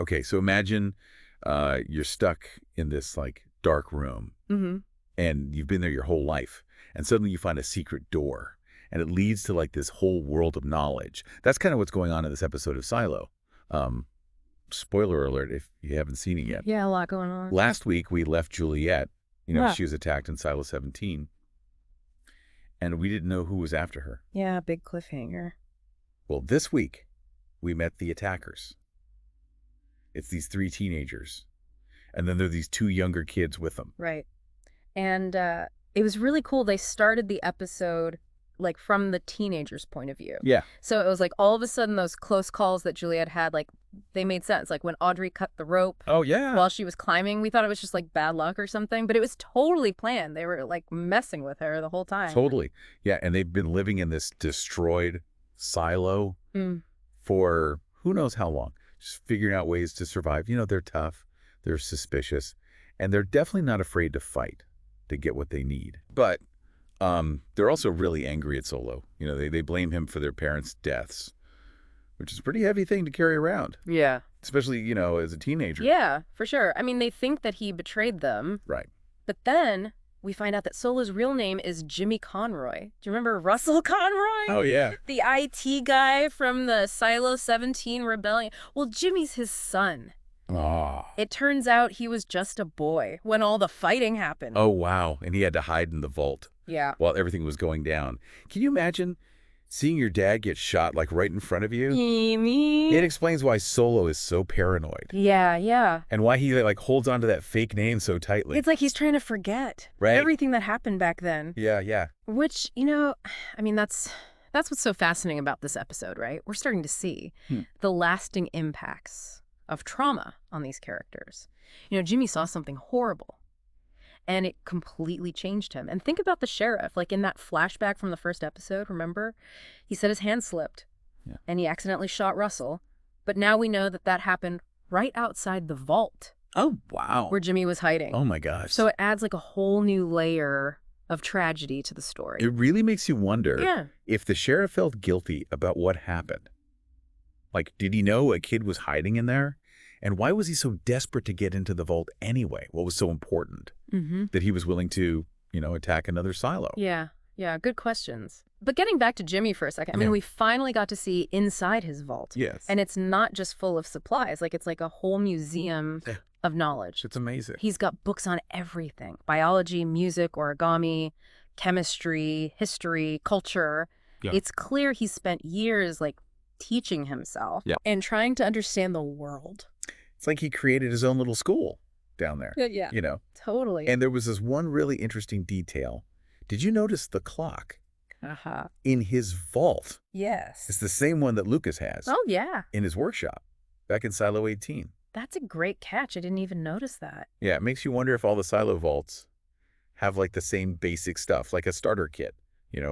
Okay, so imagine you're stuck in this like dark room Mm-hmm. and you've been there your whole life, and suddenly you find a secret door and it leads to like this whole world of knowledge. That's kind of what's going on in this episode of Silo. Um, Spoiler alert if you haven't seen it yet. Yeah, a lot going on. Last week we left Juliet, Yeah. she was attacked in Silo 17, and we didn't know who was after her. Yeah, big cliffhanger. Well, this week we met the attackers. It's these 3 teenagers. And then there are these 2 younger kids with them. Right. And it was really cool. They started the episode like from the teenager's point of view. Yeah. So it was like all of a sudden those close calls that Juliet had, like they made sense. Like when Audrey cut the rope Oh, yeah. while she was climbing, we thought it was just like bad luck or something, but it was totally planned. They were like messing with her the whole time. Totally. Yeah, and they've been living in this destroyed silo for who knows how long, just figuring out ways to survive. They're tough, they're suspicious, and they're definitely not afraid to fight to get what they need. But they're also really angry at Solo. They blame him for their parents' deaths, which is a pretty heavy thing to carry around. Yeah. Especially, as a teenager. Yeah, for sure. I mean, they think that he betrayed them. Right. But then we find out that Solo's real name is Jimmy Conroy. Do you remember Russell Conroy? Oh, yeah. The IT guy from the Silo 17 rebellion. Well, Jimmy's his son. Oh. It turns out he was just a boy when all the fighting happened. Oh, wow. And he had to hide in the vault. Yeah. While everything was going down. Can you imagine seeing your dad get shot like right in front of you? It explains why Solo is so paranoid. Yeah, yeah. And why he like holds onto that fake name so tightly. It's like he's trying to forget everything that happened back then. Yeah, yeah. Which, I mean, that's what's so fascinating about this episode, right? We're starting to see the lasting impacts of trauma on these characters. Jimmy saw something horrible. And it completely changed him. And think about the sheriff, like in that flashback from the first episode, remember? He said his hand slipped and he accidentally shot Russell. But now we know that that happened right outside the vault. Oh, wow. Where Jimmy was hiding. Oh, my gosh. So it adds like a whole new layer of tragedy to the story. It really makes you wonder if the sheriff felt guilty about what happened. Like, did he know a kid was hiding in there? And why was he so desperate to get into the vault anyway? What was so important that he was willing to, attack another silo? Yeah, good questions. But getting back to Jimmy for a second, I mean, we finally got to see inside his vault. Yes. And it's not just full of supplies. Like, it's like a whole museum of knowledge. It's amazing. He's got books on everything. Biology, music, origami, chemistry, history, culture. Yeah. It's clear he spent years, like, teaching himself and trying to understand the world. It's like he created his own little school down there. Yeah. Totally. And there was this one really interesting detail. Did you notice the clock? In his vault? Yes. It's the same one that Lucas has. Oh, yeah. In his workshop back in Silo 18. That's a great catch. I didn't even notice that. Yeah, it makes you wonder if all the Silo vaults have like the same basic stuff, like a starter kit,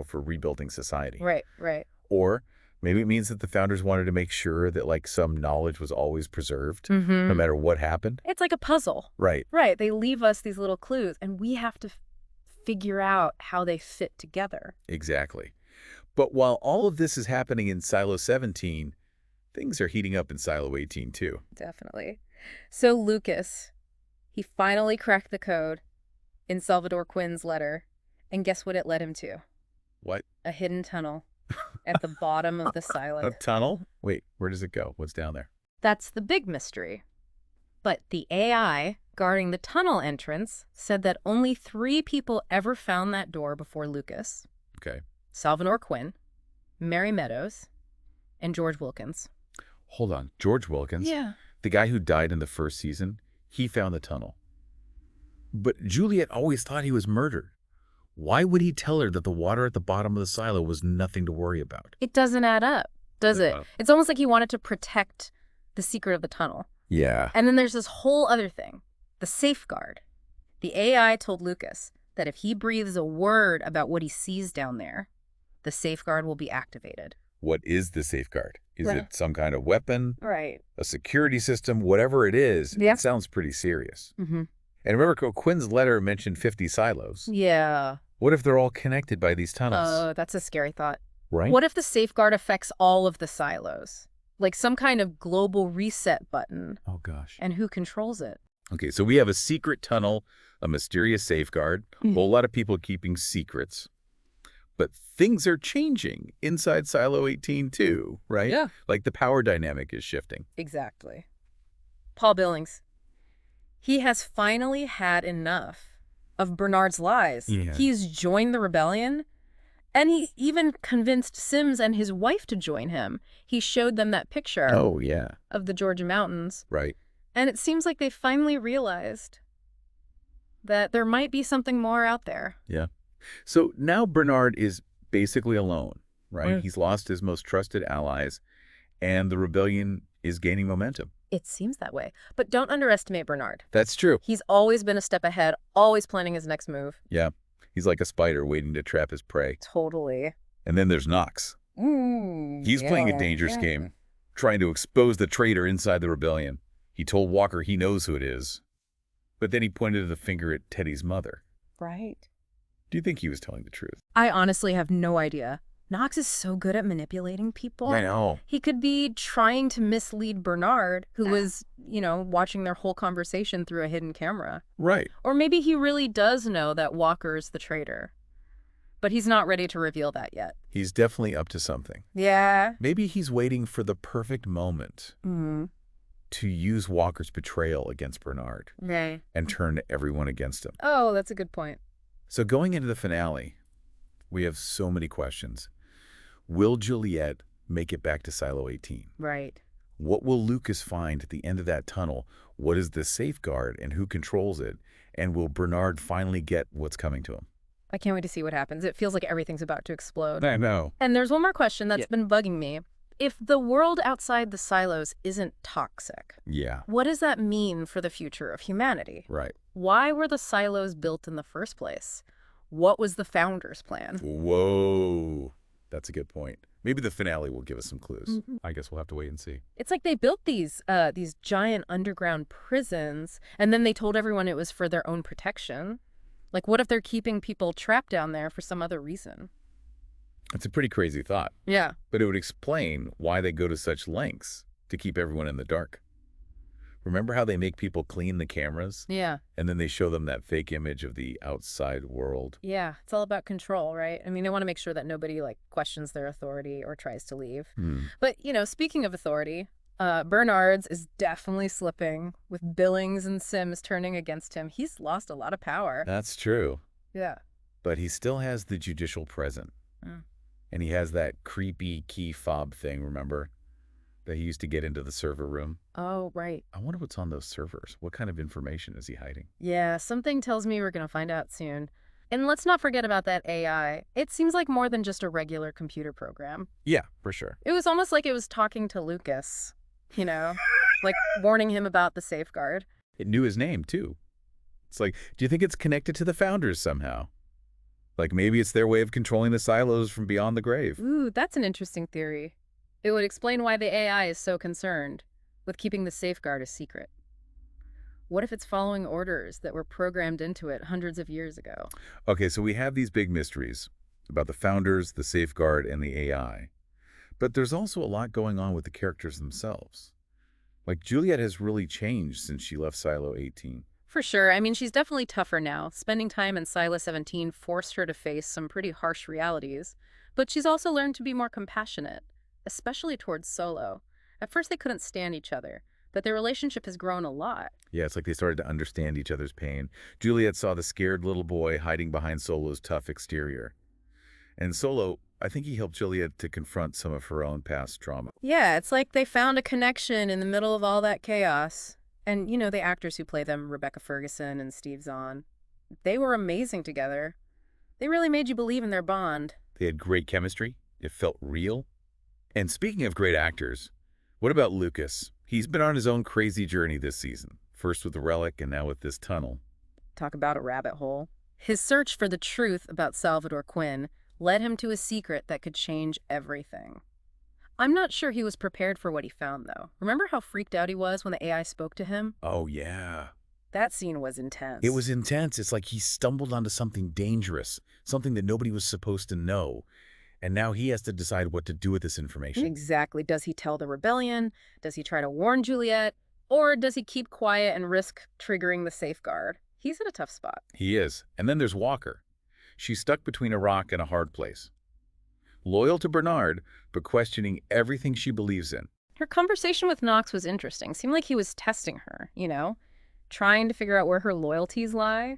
for rebuilding society. Right. Or maybe it means that the founders wanted to make sure that like some knowledge was always preserved, no matter what happened. It's like a puzzle. Right. Right. They leave us these little clues, and we have to figure out how they fit together. Exactly. But while all of this is happening in Silo 17, things are heating up in Silo 18 too. Definitely. So Lucas, he finally cracked the code in Salvador Quinn's letter, and guess what it led him to? What? A hidden tunnel. At the bottom of the silo. A tunnel? Wait, where does it go? What's down there? That's the big mystery. But the AI guarding the tunnel entrance said that only 3 people ever found that door before Lucas. Okay. Salvador Quinn, Mary Meadows, and George Wilkins. Hold on. George Wilkins? Yeah. The guy who died in the first season, he found the tunnel. But Juliet always thought he was murdered. Why would he tell her that the water at the bottom of the silo was nothing to worry about? It doesn't add up, does it? It's almost like he wanted to protect the secret of the tunnel. Yeah. And then there's this whole other thing, the safeguard. The AI told Lucas that if he breathes a word about what he sees down there, the safeguard will be activated. What is the safeguard? Is it some kind of weapon? Right. A security system? Whatever it is, it sounds pretty serious. And remember, Quinn's letter mentioned 50 silos. Yeah. What if they're all connected by these tunnels? Oh, that's a scary thought. Right? What if the safeguard affects all of the silos? Like some kind of global reset button. Oh, gosh. And who controls it? Okay, so we have a secret tunnel, a mysterious safeguard, a whole lot of people keeping secrets. But things are changing inside Silo 18 too, right? Yeah. Like the power dynamic is shifting. Exactly. Paul Billings. He has finally had enough of Bernard's lies. Yeah. He's joined the rebellion, and he even convinced Sims and his wife to join him. He showed them that picture Oh, yeah. of the Georgia mountains. Right. And it seems like they finally realized that there might be something more out there. Yeah. So now Bernard is basically alone, right? Right. He's lost his most trusted allies, and the rebellion is gaining momentum. It seems that way. But don't underestimate Bernard. That's true. He's always been a step ahead, always planning his next move. Yeah. He's like a spider waiting to trap his prey. Totally. And then there's Knox. He's playing a dangerous game, trying to expose the traitor inside the rebellion. He told Walker he knows who it is, but then he pointed the finger at Teddy's mother. Right. Do you think he was telling the truth? I honestly have no idea. Knox is so good at manipulating people. I know. He could be trying to mislead Bernard, who was, watching their whole conversation through a hidden camera. Right. Or maybe he really does know that Walker's the traitor. But he's not ready to reveal that yet. He's definitely up to something. Yeah. Maybe he's waiting for the perfect moment to use Walker's betrayal against Bernard Right. and turn everyone against him. Oh, that's a good point. So going into the finale, we have so many questions. Will Juliet make it back to Silo 18? Right. What will Lucas find at the end of that tunnel? What is the safeguard and who controls it? And will Bernard finally get what's coming to him? I can't wait to see what happens. It feels like everything's about to explode. I know. And there's one more question that's been bugging me. If the world outside the silos isn't toxic, Yeah. what does that mean for the future of humanity? Right. Why were the silos built in the first place? What was the founder's plan? Whoa. That's a good point. Maybe the finale will give us some clues. I guess we'll have to wait and see. It's like they built these giant underground prisons, and then they told everyone it was for their own protection. Like, what if they're keeping people trapped down there for some other reason? It's a pretty crazy thought, Yeah. but it would explain why they go to such lengths to keep everyone in the dark. Remember how they make people clean the cameras? Yeah. And then they show them that fake image of the outside world. Yeah. It's all about control, right? I mean, they want to make sure that nobody, questions their authority or tries to leave. But, speaking of authority, Bernard's is definitely slipping with Billings and Sims turning against him. He's lost a lot of power. That's true. Yeah. But he still has the judicial present. And he has that creepy key fob thing, remember? That he used to get into the server room. Oh, right. I wonder what's on those servers. What kind of information is he hiding? Yeah, something tells me we're going to find out soon. And let's not forget about that AI. It seems like more than just a regular computer program. Yeah, for sure. It was almost like it was talking to Lucas, like warning him about the safeguard. It knew his name, too. It's like, do you think it's connected to the founders somehow? Like maybe it's their way of controlling the silos from beyond the grave. Ooh, that's an interesting theory. It would explain why the AI is so concerned with keeping the safeguard a secret. What if it's following orders that were programmed into it hundreds of years ago? Okay, so we have these big mysteries about the founders, the safeguard, and the AI. But there's also a lot going on with the characters themselves. Like Juliet has really changed since she left Silo 18. For sure. I mean, she's definitely tougher now. Spending time in Silo 17 forced her to face some pretty harsh realities. But she's also learned to be more compassionate, especially towards Solo. At first, they couldn't stand each other, but their relationship has grown a lot. Yeah, it's like they started to understand each other's pain. Juliet saw the scared little boy hiding behind Solo's tough exterior. And Solo, I think he helped Juliet to confront some of her own past trauma. Yeah, it's like they found a connection in the middle of all that chaos. And, the actors who play them, Rebecca Ferguson and Steve Zahn, they were amazing together. They really made you believe in their bond. They had great chemistry. It felt real. And speaking of great actors, what about Lucas? He's been on his own crazy journey this season. First with the relic and now with this tunnel. Talk about a rabbit hole. His search for the truth about Salvador Quinn led him to a secret that could change everything. I'm not sure he was prepared for what he found, though. Remember how freaked out he was when the AI spoke to him? Oh, yeah. That scene was intense. It was intense. It's like he stumbled onto something dangerous, something that nobody was supposed to know. And now he has to decide what to do with this information. Exactly. Does he tell the rebellion? Does he try to warn Juliet? Or does he keep quiet and risk triggering the safeguard? He's in a tough spot. He is. And then there's Walker. She's stuck between a rock and a hard place. Loyal to Bernard, but questioning everything she believes in. Her conversation with Knox was interesting. Seemed like he was testing her, trying to figure out where her loyalties lie.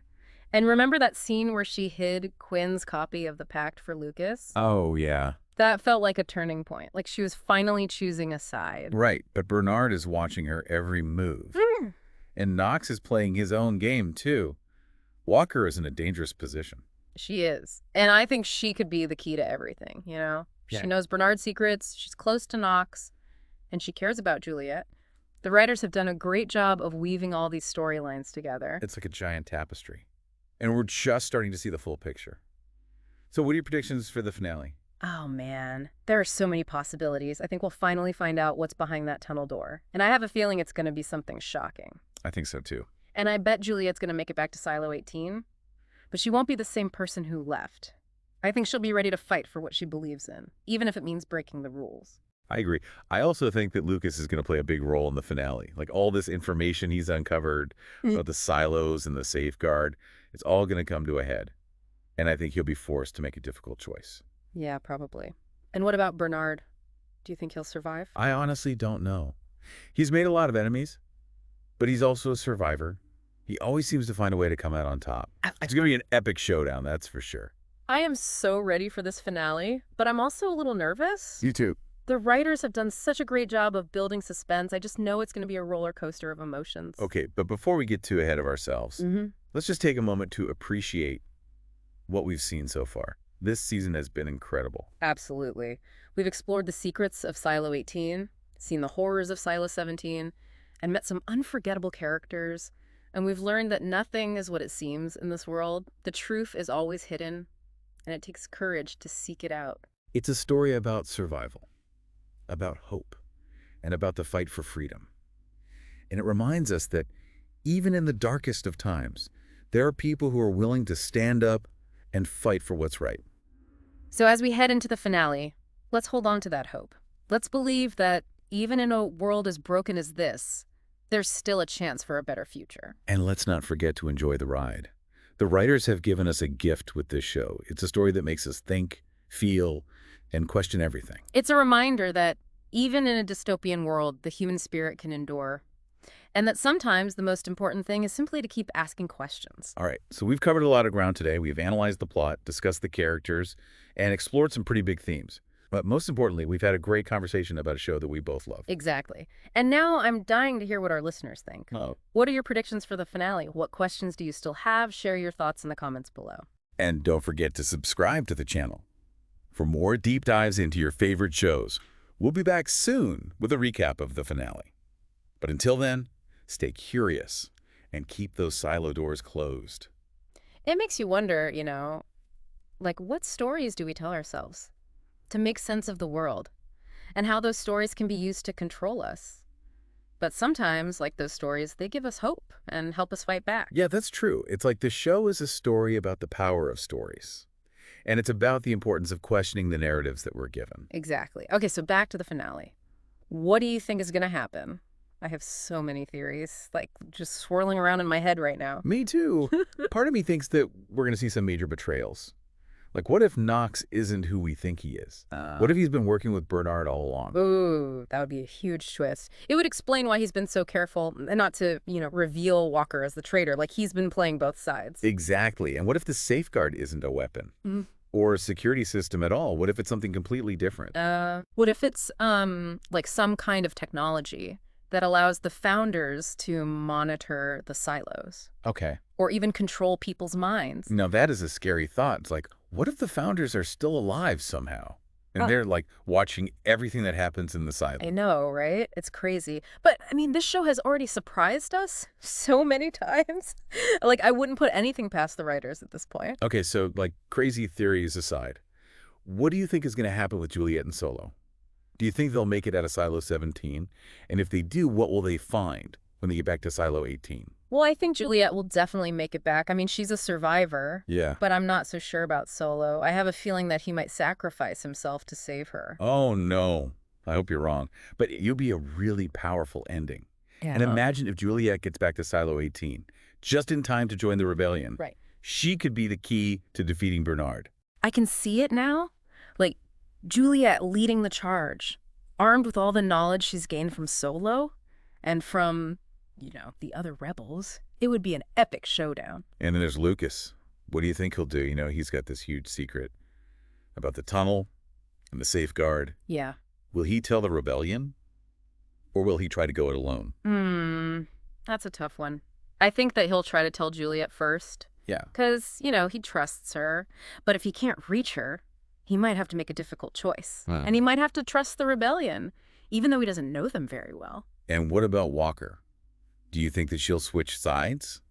And remember that scene where she hid Quinn's copy of the Pact for Lucas? Oh, yeah. That felt like a turning point. Like she was finally choosing a side. Right, but Bernard is watching her every move. And Knox is playing his own game, too. Walker is in a dangerous position. She is. And I think she could be the key to everything, Yeah. She knows Bernard's secrets, she's close to Knox, and she cares about Juliet. The writers have done a great job of weaving all these storylines together. It's like a giant tapestry. And we're just starting to see the full picture. So what are your predictions for the finale? Oh, man. There are so many possibilities. I think we'll finally find out what's behind that tunnel door. And I have a feeling it's going to be something shocking. I think so, too. And I bet Juliet's going to make it back to Silo 18. But she won't be the same person who left. I think she'll be ready to fight for what she believes in, even if it means breaking the rules. I agree. I also think that Lucas is going to play a big role in the finale. Like all this information he's uncovered about the silos and the safeguard, it's all going to come to a head. And I think he'll be forced to make a difficult choice. Yeah, probably. And what about Bernard? Do you think he'll survive? I honestly don't know. He's made a lot of enemies, but he's also a survivor. He always seems to find a way to come out on top. It's going to be an epic showdown, that's for sure. I am so ready for this finale, but I'm also a little nervous. You too. The writers have done such a great job of building suspense. I just know it's going to be a roller coaster of emotions. Okay, but before we get too ahead of ourselves, let's just take a moment to appreciate what we've seen so far. This season has been incredible. Absolutely. We've explored the secrets of Silo 18, seen the horrors of Silo 17, and met some unforgettable characters. And we've learned that nothing is what it seems in this world. The truth is always hidden, and it takes courage to seek it out. It's a story about survival, about hope, and about the fight for freedom. And it reminds us that even in the darkest of times, there are people who are willing to stand up and fight for what's right. So as we head into the finale, let's hold on to that hope. Let's believe that even in a world as broken as this, there's still a chance for a better future. And let's not forget to enjoy the ride. The writers have given us a gift with this show. It's a story that makes us think, feel, and question everything. It's a reminder that even in a dystopian world, the human spirit can endure. And that sometimes the most important thing is simply to keep asking questions. All right, so we've covered a lot of ground today. We've analyzed the plot, discussed the characters, and explored some pretty big themes. But most importantly, we've had a great conversation about a show that we both love. Exactly. And now I'm dying to hear what our listeners think. Oh. What are your predictions for the finale? What questions do you still have? Share your thoughts in the comments below. And don't forget to subscribe to the channel for more deep dives into your favorite shows. We'll be back soon with a recap of the finale. But until then, stay curious and keep those silo doors closed. It makes you wonder, what stories do we tell ourselves to make sense of the world, and how those stories can be used to control us? But sometimes, like those stories, they give us hope and help us fight back. Yeah, that's true. It's like the show is a story about the power of stories. And it's about the importance of questioning the narratives that we're given. Exactly. Okay, so back to the finale. What do you think is going to happen? I have so many theories, just swirling around in my head right now. Me too. Part of me thinks that we're going to see some major betrayals. Like, what if Knox isn't who we think he is? What if he's been working with Bernard all along? Ooh, that would be a huge twist. It would explain why he's been so careful and not to, reveal Walker as the traitor. Like, he's been playing both sides. Exactly. And what if the safeguard isn't a weapon? Or a security system at all? What if it's something completely different? What if it's, some kind of technology that allows the founders to monitor the silos? Okay. Or even control people's minds. Now, that is a scary thought. It's like, what if the founders are still alive somehow? And they're, watching everything that happens in the silo? I know, right? It's crazy. But, this show has already surprised us so many times. I wouldn't put anything past the writers at this point. Okay, so, crazy theories aside, what do you think is going to happen with Juliet and Solo? Do you think they'll make it out of Silo 17? And if they do, what will they find when they get back to Silo 18? Well, I think Juliet will definitely make it back. I mean, she's a survivor. Yeah. But I'm not so sure about Solo. I have a feeling that he might sacrifice himself to save her. Oh, no. I hope you're wrong. But it'll be a really powerful ending. Yeah. And imagine if Juliet gets back to Silo 18, just in time to join the rebellion. Right. She could be the key to defeating Bernard. I can see it now. Like, Juliet leading the charge, armed with all the knowledge she's gained from Solo and from, the other rebels. It would be an epic showdown. And then there's Lucas. What do you think he'll do? He's got this huge secret about the tunnel and the safeguard. Yeah. Will he tell the rebellion? Or will he try to go it alone? That's a tough one. I think that he'll try to tell Juliet first. Yeah. Because, he trusts her. But if he can't reach her, he might have to make a difficult choice. And he might have to trust the rebellion, even though he doesn't know them very well. And what about Walker? Do you think that she'll switch sides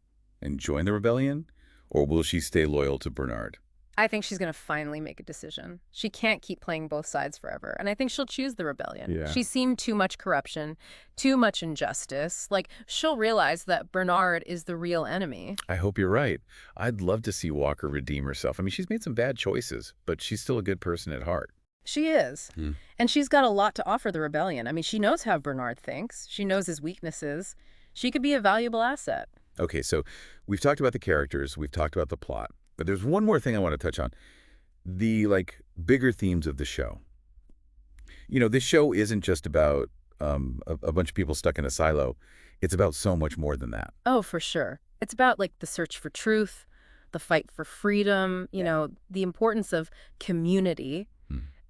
and join the rebellion? Or will she stay loyal to Bernard? I think she's going to finally make a decision. She can't keep playing both sides forever. And I think she'll choose the rebellion. Yeah. She's seen too much corruption, too much injustice. Like, she'll realize that Bernard is the real enemy. I hope you're right. I'd love to see Walker redeem herself. I mean, she's made some bad choices, but she's still a good person at heart. She is. And she's got a lot to offer the rebellion. I mean, she knows how Bernard thinks. She knows his weaknesses. She could be a valuable asset. Okay, so we've talked about the characters. We've talked about the plot. But there's one more thing I want to touch on. The, bigger themes of the show. This show isn't just about a bunch of people stuck in a silo. It's about so much more than that. Oh, for sure. It's about, the search for truth, the fight for freedom, the importance of community,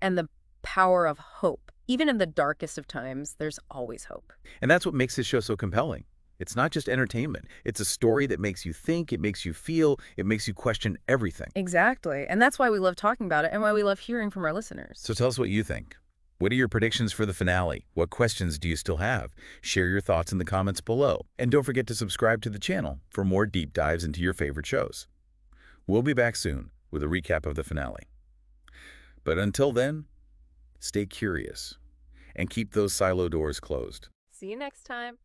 and the power of hope. Even in the darkest of times, there's always hope. And that's what makes this show so compelling. It's not just entertainment. It's a story that makes you think, it makes you feel, it makes you question everything. Exactly. And that's why we love talking about it and why we love hearing from our listeners. So tell us what you think. What are your predictions for the finale? What questions do you still have? Share your thoughts in the comments below. And don't forget to subscribe to the channel for more deep dives into your favorite shows. We'll be back soon with a recap of the finale. But until then, stay curious and keep those silo doors closed. See you next time.